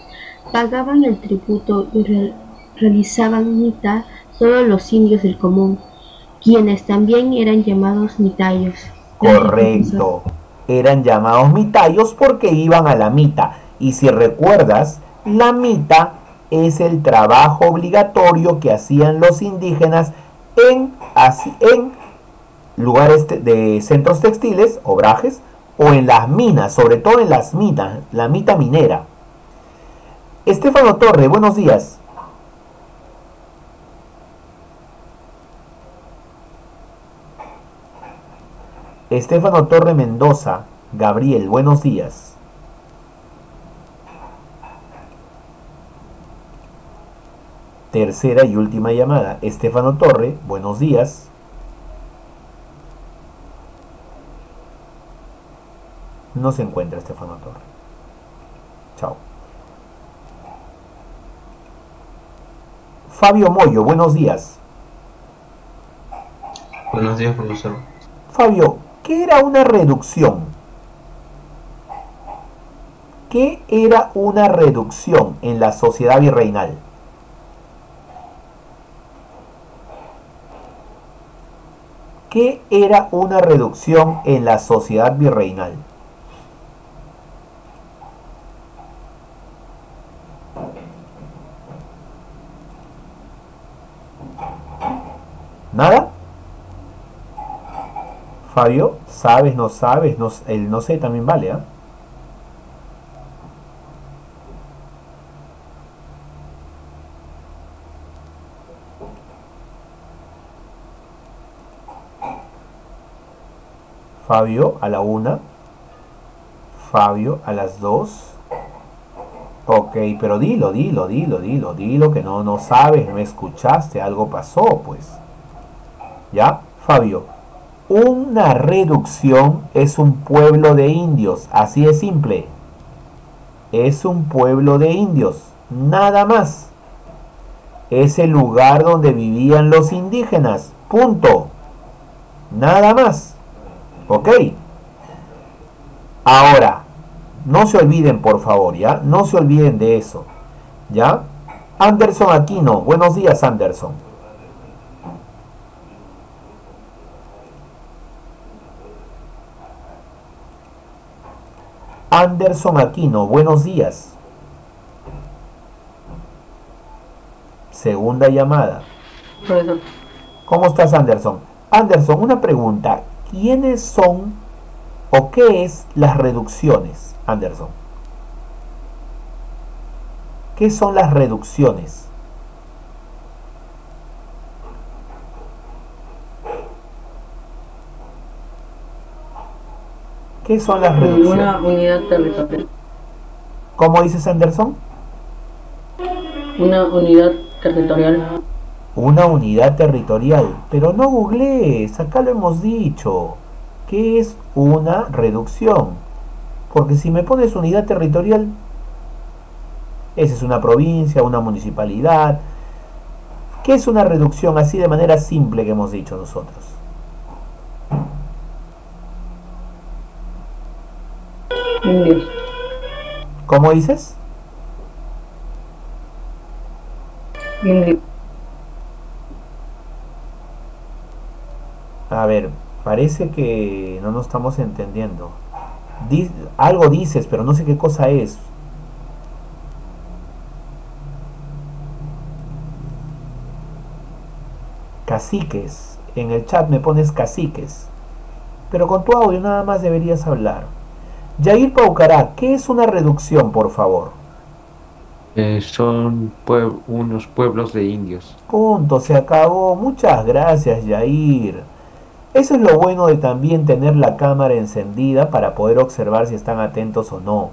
pagaban el tributo y realizaban mita todos los indios del común, quienes también eran llamados mitayos. Correcto. Eran llamados mitayos porque iban a la mita. Y si recuerdas, la mita es el trabajo obligatorio que hacían los indígenas en lugares de centros textiles, obrajes, o en las minas, sobre todo en las minas, la mita minera. Estefano Torre, buenos días. Estefano Torre Mendoza, Gabriel, buenos días. Tercera y última llamada. Estefano Torre, buenos días. No se encuentra Estefano Torre. Chao. Fabio Moyo, buenos días. Buenos días, profesor. Fabio, ¿qué era una reducción? ¿Qué era una reducción en la sociedad virreinal? ¿Qué era una reducción en la sociedad virreinal? ¿Nada? Fabio, ¿sabes, no sabes? No, el no sé también vale, ¿eh? Fabio a la 1, Fabio a las 2. Ok, pero dilo que no sabes, no escuchaste, algo pasó, pues. ¿Ya? Fabio, una reducción es un pueblo de indios, así de simple. Es un pueblo de indios, nada más. Es el lugar donde vivían los indígenas, punto. Nada más. ¿Ok? Ahora, no se olviden, por favor, ¿ya? No se olviden de eso, ¿ya? Anderson Aquino, buenos días, Anderson. Anderson Aquino, buenos días. Segunda llamada. Profesor. ¿Cómo estás, Anderson? Anderson, una pregunta. ¿Quiénes son o qué es las reducciones, Anderson? ¿Qué son las reducciones? ¿Qué son las reducciones? Una unidad territorial. ¿Cómo dices, Anderson? Una unidad territorial. Una unidad territorial. Pero no googlees, acá lo hemos dicho. ¿Qué es una reducción? Porque si me pones unidad territorial, esa es una provincia, una municipalidad. ¿Qué es una reducción? Así de manera simple que hemos dicho nosotros. Indios. ¿Cómo dices? Indios. A ver, parece que no nos estamos entendiendo. Algo dices, pero no sé qué cosa es. Caciques. En el chat me pones caciques. Pero con tu audio nada más deberías hablar. Yair Paucará, ¿qué es una reducción, por favor? Son unos pueblos de indios. Punto, se acabó. Muchas gracias, Yair. Eso es lo bueno de también tener la cámara encendida para poder observar si están atentos o no.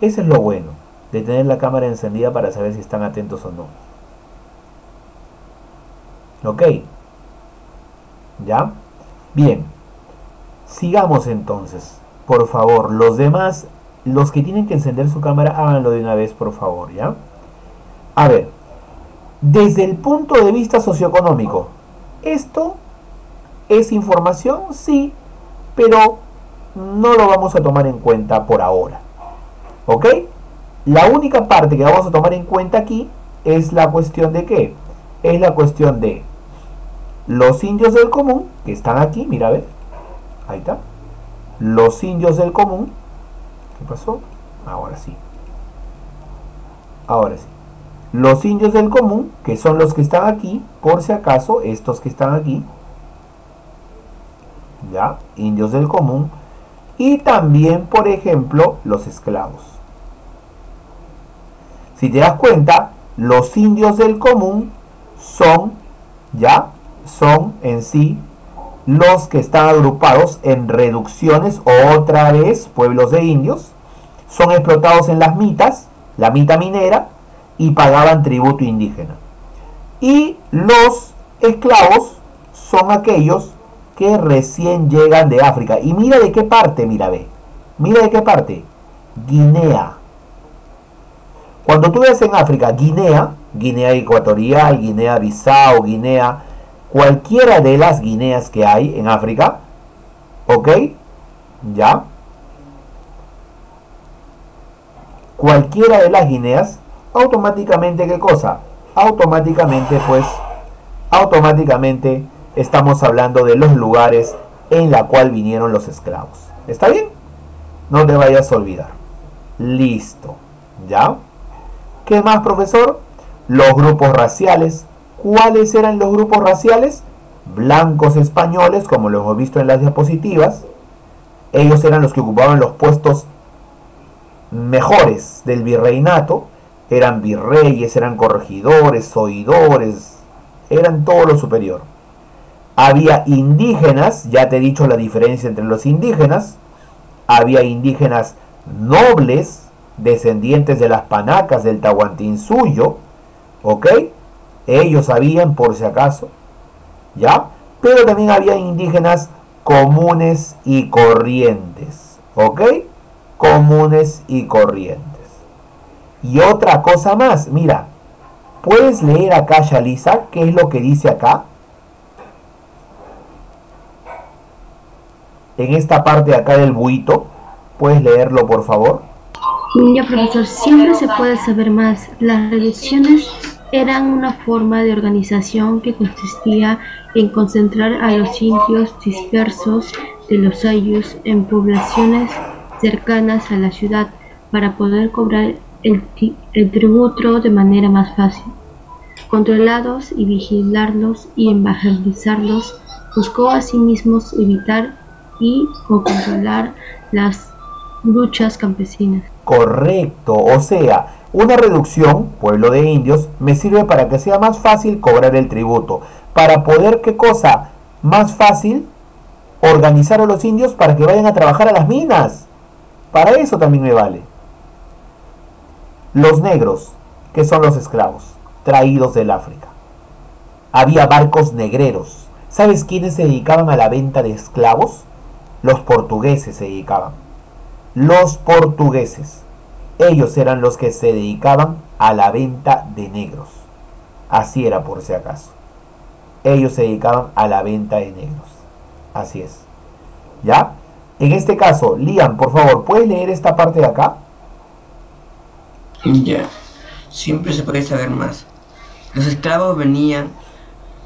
Eso es lo bueno de tener la cámara encendida para saber si están atentos o no. ¿Ok? ¿Ya? Bien. Sigamos entonces. Por favor, los demás, los que tienen que encender su cámara, háganlo de una vez, por favor, ¿ya? A ver, desde el punto de vista socioeconómico, ¿esto es información? Sí, pero no lo vamos a tomar en cuenta por ahora. ¿Ok? La única parte que vamos a tomar en cuenta aquí es la cuestión de ¿qué? Es la cuestión de los indios del común, que están aquí, mira, a ver. Ahí está. Los indios del común. ¿Qué pasó? Ahora sí. Ahora sí. Los indios del común, que son los que están aquí, por si acaso, estos que están aquí. Ya, indios del común. Y también, por ejemplo, los esclavos. Si te das cuenta, los indios del común son, ya, son en sí los que están agrupados en reducciones, o otra vez pueblos de indios, son explotados en las mitas, la mita minera, y pagaban tributo indígena. Y los esclavos son aquellos que recién llegan de África. Y mira de qué parte, mira, ve. Mira de qué parte. Guinea. Cuando tú ves en África Guinea, Guinea Ecuatorial, Guinea Bissau, Guinea, cualquiera de las Guineas que hay en África, ¿ok? ¿Ya? Cualquiera de las Guineas, automáticamente, ¿qué cosa? Automáticamente, pues, automáticamente estamos hablando de los lugares en la cual vinieron los esclavos. ¿Está bien? No te vayas a olvidar. Listo. ¿Ya? ¿Qué más, profesor? Los grupos raciales. ¿Cuáles eran los grupos raciales? Blancos españoles, como lo hemos visto en las diapositivas. Ellos eran los que ocupaban los puestos mejores del virreinato. Eran virreyes, eran corregidores, oidores, eran todo lo superior. Había indígenas, ya te he dicho la diferencia entre los indígenas. Había indígenas nobles, descendientes de las panacas del Tahuantinsuyo, ¿ok? Ellos sabían, por si acaso, ¿ya? Pero también había indígenas comunes y corrientes, ¿ok? Comunes y corrientes. Y otra cosa más, mira, ¿puedes leer acá, Shalisa, qué es lo que dice acá? En esta parte de acá del buito, ¿puedes leerlo, por favor? Ya, profesor, siempre se puede saber más. Las reducciones eran una forma de organización que consistía en concentrar a los indios dispersos de los ayllus en poblaciones cercanas a la ciudad para poder cobrar el tributo de manera más fácil. Controlarlos y vigilarlos y evangelizarlos, buscó asimismo evitar o controlar las luchas campesinas. Correcto, o sea, una reducción, pueblo de indios, me sirve para que sea más fácil cobrar el tributo. Para poder, ¿qué cosa? Más fácil organizar a los indios para que vayan a trabajar a las minas. Para eso también me vale. Los negros, que son los esclavos, traídos del África. Había barcos negreros. ¿Sabes quiénes se dedicaban a la venta de esclavos? Los portugueses se dedicaban. Los portugueses. Ellos eran los que se dedicaban a la venta de negros. Así era, por si acaso. Ellos se dedicaban a la venta de negros. Así es. ¿Ya? En este caso, Liam, por favor, ¿puedes leer esta parte de acá? Ya, siempre se puede saber más. Los esclavos venían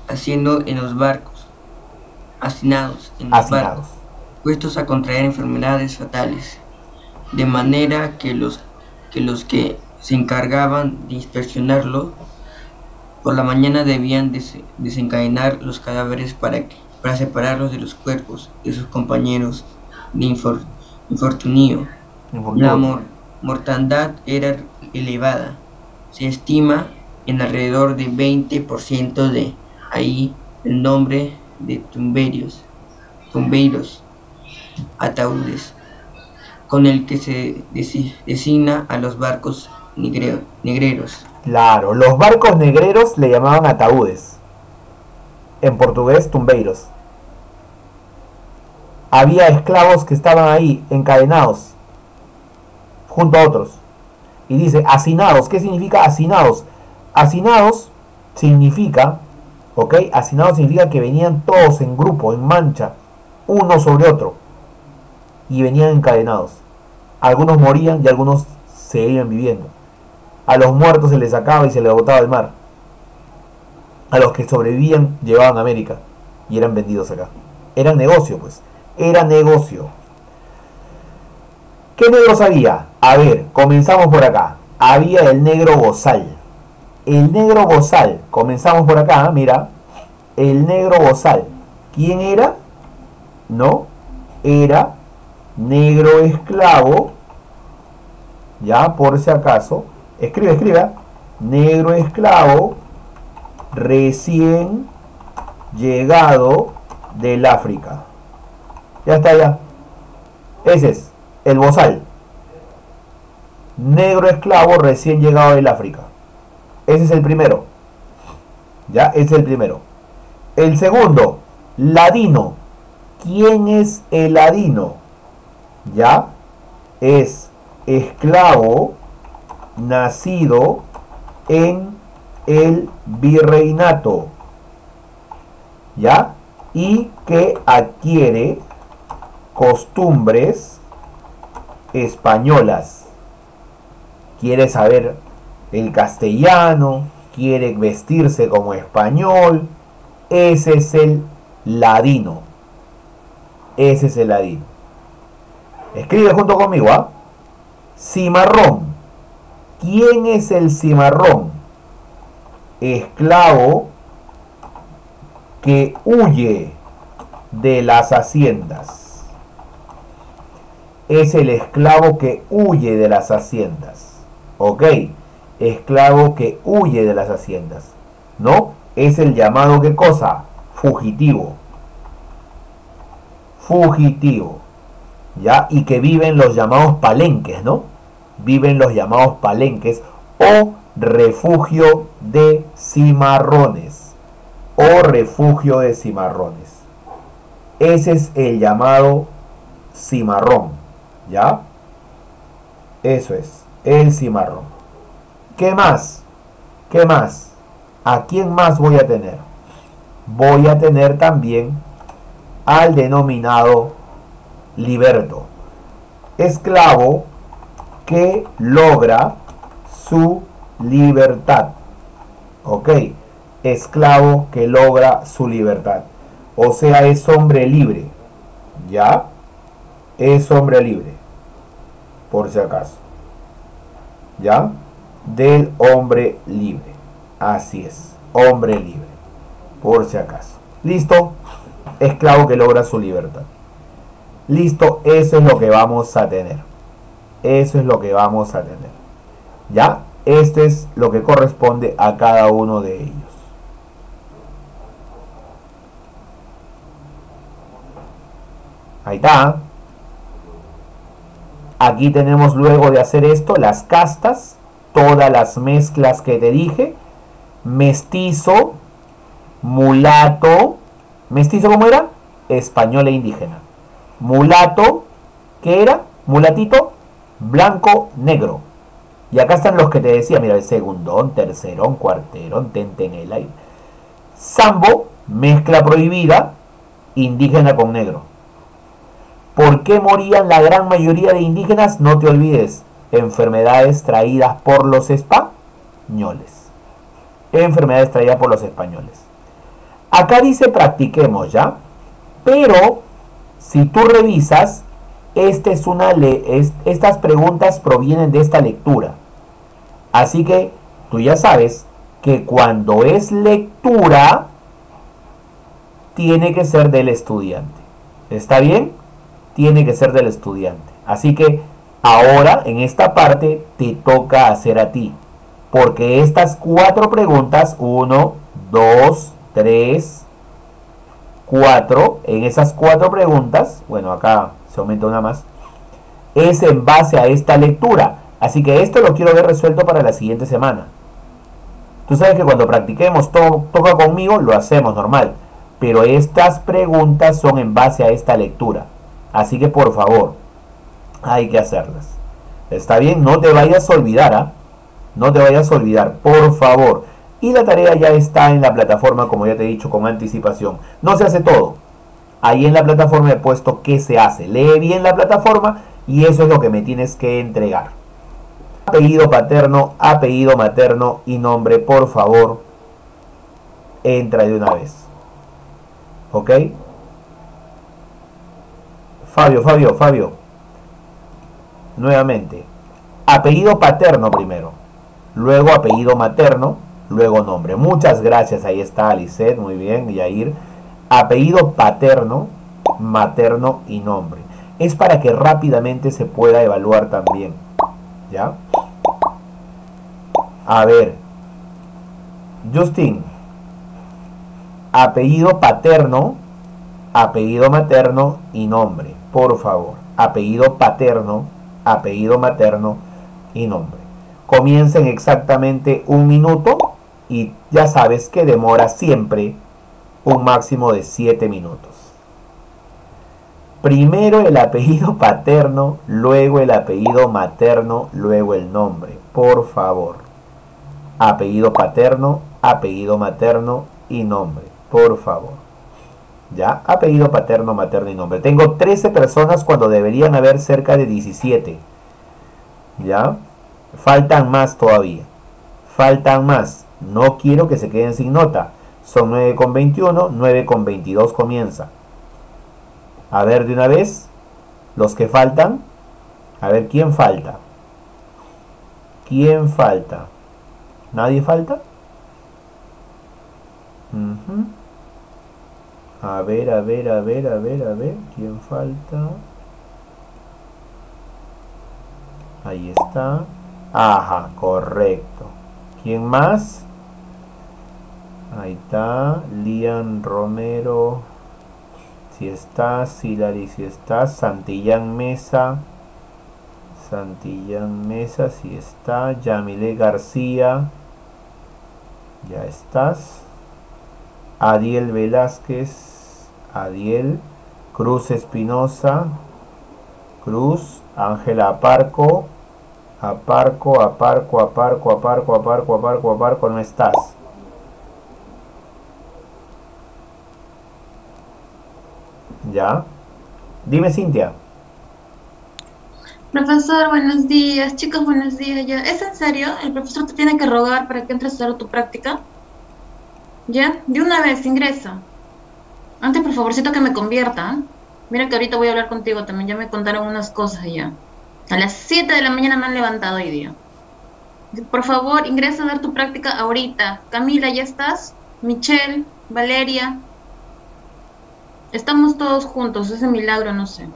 haciendo en los barcos, hacinados en los barcos, puestos a contraer enfermedades fatales, de manera que los que se encargaban de inspeccionarlo por la mañana debían desencadenar los cadáveres para separarlos de los cuerpos de sus compañeros de infortunio. La mortandad era elevada, se estima en alrededor de 20%, de ahí el nombre de tumbeiros, ataúdes, con el que se designa a los barcos negreros. Claro, los barcos negreros le llamaban ataúdes. En portugués, tumbeiros. Había esclavos que estaban ahí, encadenados, junto a otros. Y dice, hacinados. ¿Qué significa hacinados? Hacinados significa, ¿ok? Hacinados significa que venían todos en grupo, en mancha, uno sobre otro. Y venían encadenados. Algunos morían y algunos seguían viviendo. A los muertos se les sacaba y se les botaba al mar. A los que sobrevivían llevaban a América y eran vendidos acá. Era negocio, pues. Era negocio. ¿Qué negros había? A ver, comenzamos por acá. Había el negro bozal. El negro bozal. Comenzamos por acá, mira. El negro bozal. ¿Quién era? No. Era negro esclavo. Ya, por si acaso. Escribe, escribe. Negro esclavo recién llegado del África. Ya está, ya. Ese es el bozal. Negro esclavo recién llegado del África. Ese es el primero. Ya, ese es el primero. El segundo, ladino. ¿Quién es el ladino? Ya, es esclavo nacido en el virreinato. ¿Ya? Y que adquiere costumbres españolas. Quiere saber el castellano, quiere vestirse como español. Ese es el ladino. Ese es el ladino. Escribe junto conmigo, ¿ah? Cimarrón. ¿Quién es el cimarrón? Esclavo que huye de las haciendas. Es el esclavo que huye de las haciendas. ¿Ok? Esclavo que huye de las haciendas. ¿No? Es el llamado, ¿qué cosa? Fugitivo. Fugitivo. ¿Ya? Y que viven los llamados palenques, ¿no? Viven los llamados palenques o refugio de cimarrones. O refugio de cimarrones. Ese es el llamado cimarrón. ¿Ya? Eso es, el cimarrón. ¿Qué más? ¿Qué más? ¿A quién más voy a tener? Voy a tener también al denominado liberto. Esclavo que logra su libertad. ¿Ok? Esclavo que logra su libertad. O sea, es hombre libre. ¿Ya? Es hombre libre. Por si acaso. ¿Ya? Del hombre libre. Así es. Hombre libre. Por si acaso. ¿Listo? Esclavo que logra su libertad. Listo. Eso es lo que vamos a tener. Eso es lo que vamos a tener. ¿Ya? Esto es lo que corresponde a cada uno de ellos. Ahí está. Aquí tenemos, luego de hacer esto, las castas, todas las mezclas que te dije. Mestizo, mulato. ¿Mestizo cómo era? Español e indígena. Mulato, ¿qué era? Mulatito, blanco, negro. Y acá están los que te decía, mira, el segundón, tercerón, cuarterón, tentenela. Sambo, mezcla prohibida, indígena con negro. ¿Por qué morían la gran mayoría de indígenas? No te olvides, enfermedades traídas por los españoles. Enfermedades traídas por los españoles. Acá dice practiquemos, ¿ya? Pero, si tú revisas, estas preguntas provienen de esta lectura. Así que, tú ya sabes que cuando es lectura, tiene que ser del estudiante. ¿Está bien? Tiene que ser del estudiante. Así que ahora en esta parte te toca hacer a ti. Porque estas 4 preguntas, 1, 2, 3, 4, en esas 4 preguntas, bueno, acá se aumenta una más, es en base a esta lectura. Así que esto lo quiero ver resuelto para la siguiente semana. Tú sabes que cuando practiquemos toca conmigo, lo hacemos normal. Pero estas preguntas son en base a esta lectura. Así que por favor, hay que hacerlas. ¿Está bien? No te vayas a olvidar, ¿ah? No te vayas a olvidar, por favor. Y la tarea ya está en la plataforma, como ya te he dicho, con anticipación. No se hace todo. Ahí en la plataforma he puesto qué se hace. Lee bien la plataforma y eso es lo que me tienes que entregar. Apellido paterno, apellido materno y nombre, por favor. Entra de una vez. ¿Ok? Fabio. Nuevamente. Apellido paterno primero. Luego apellido materno. Luego nombre. Muchas gracias. Ahí está Alicet. Muy bien. Yair. Apellido paterno, materno y nombre. Es para que rápidamente se pueda evaluar también. ¿Ya? A ver, Justin, apellido paterno, apellido materno y nombre, por favor. Apellido paterno, apellido materno y nombre. Comiencen exactamente 1 minuto y ya sabes que demora siempre un máximo de 7 minutos. Primero el apellido paterno, luego el apellido materno, luego el nombre, por favor. Apellido paterno, apellido materno y nombre, por favor. Ya, apellido paterno, materno y nombre. Tengo 13 personas cuando deberían haber cerca de 17. Ya, faltan más todavía. Faltan más. No quiero que se queden sin nota. Son 9:21, 9:22 comienza. A ver de una vez, los que faltan. A ver, ¿quién falta? ¿Quién falta? ¿Nadie falta? A ver, ¿quién falta? Ahí está. Ajá, correcto. ¿Quién más? Ahí está. Lian Romero. Si está. Silari, si está. Santillán Mesa. Santillán Mesa, si está. Yamile García. Ya estás. Adiel Velázquez. Adiel. Cruz Espinosa. Cruz. Ángela Aparco. Aparco, no estás. Ya. Dime, Cintia. Profesor, buenos días. Chicos, buenos días. ¿Ya? ¿Es en serio? ¿El profesor te tiene que rogar para que entres a hacer tu práctica? ¿Ya? De una vez, ingresa. Antes, por favorcito, que me convierta. ¿Eh? Mira que ahorita voy a hablar contigo también. Ya me contaron unas cosas ya. A las 7 de la mañana me han levantado hoy día. Por favor, ingresa a dar tu práctica ahorita. Camila, ¿ya estás? Michelle, Valeria. Estamos todos juntos. Ese milagro, no sé.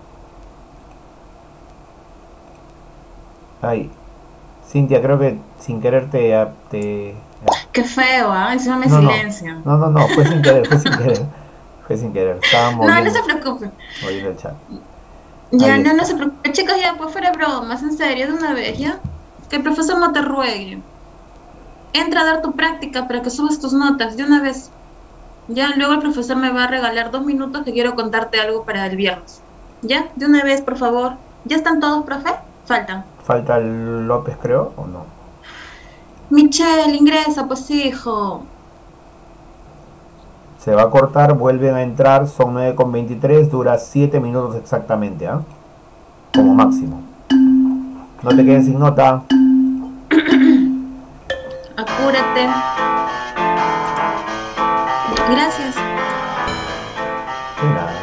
Ay, Cintia, creo que sin querer te... Qué feo, ¿ah? ¿eh? Encima me No, silencio. no, fue sin querer, Fue sin querer. Estábamos No, no viendo, se preocupe. oyendo el chat. Ya, Ahí no, no está. se preocupe. Chicos, ya, pues fuera bromas, en serio, de una vez, ¿ya? Que el profesor no te ruegue. Entra a dar tu práctica para que subas tus notas, de una vez. Ya, luego el profesor me va a regalar 2 minutos que quiero contarte algo para el viernes. ¿Ya? De una vez, por favor. ¿Ya están todos, profe? Faltan. ¿Falta el López, creo, o no? Michelle, ingresa, pues, hijo. Se va a cortar, vuelven a entrar, son 9:23, dura 7 minutos exactamente, ¿ah? Como máximo. No te quedes sin nota. Apúrate. Gracias. De nada.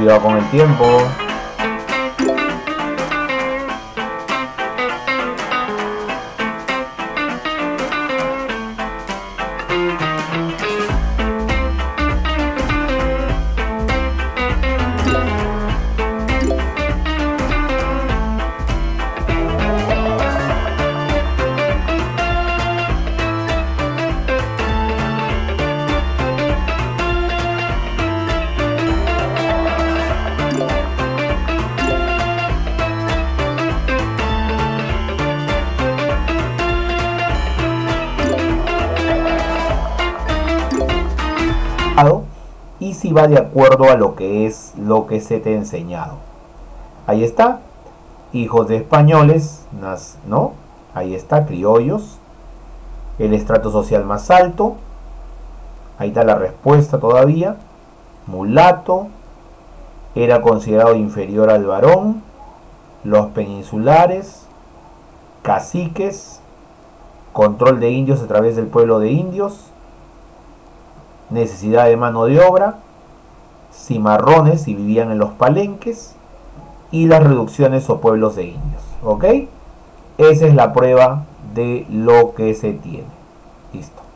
Cuidado con el tiempo. Y si va de acuerdo a lo que es lo que se te ha enseñado. Ahí está, hijos de españoles, ¿no? Ahí está, criollos, el estrato social más alto, ahí está la respuesta todavía, mulato, era considerado inferior al varón, los peninsulares, caciques, control de indios a través del pueblo de indios, necesidad de mano de obra, cimarrones si vivían en los palenques y las reducciones o pueblos de indios. ¿Ok? Esa es la prueba de lo que se tiene. Listo.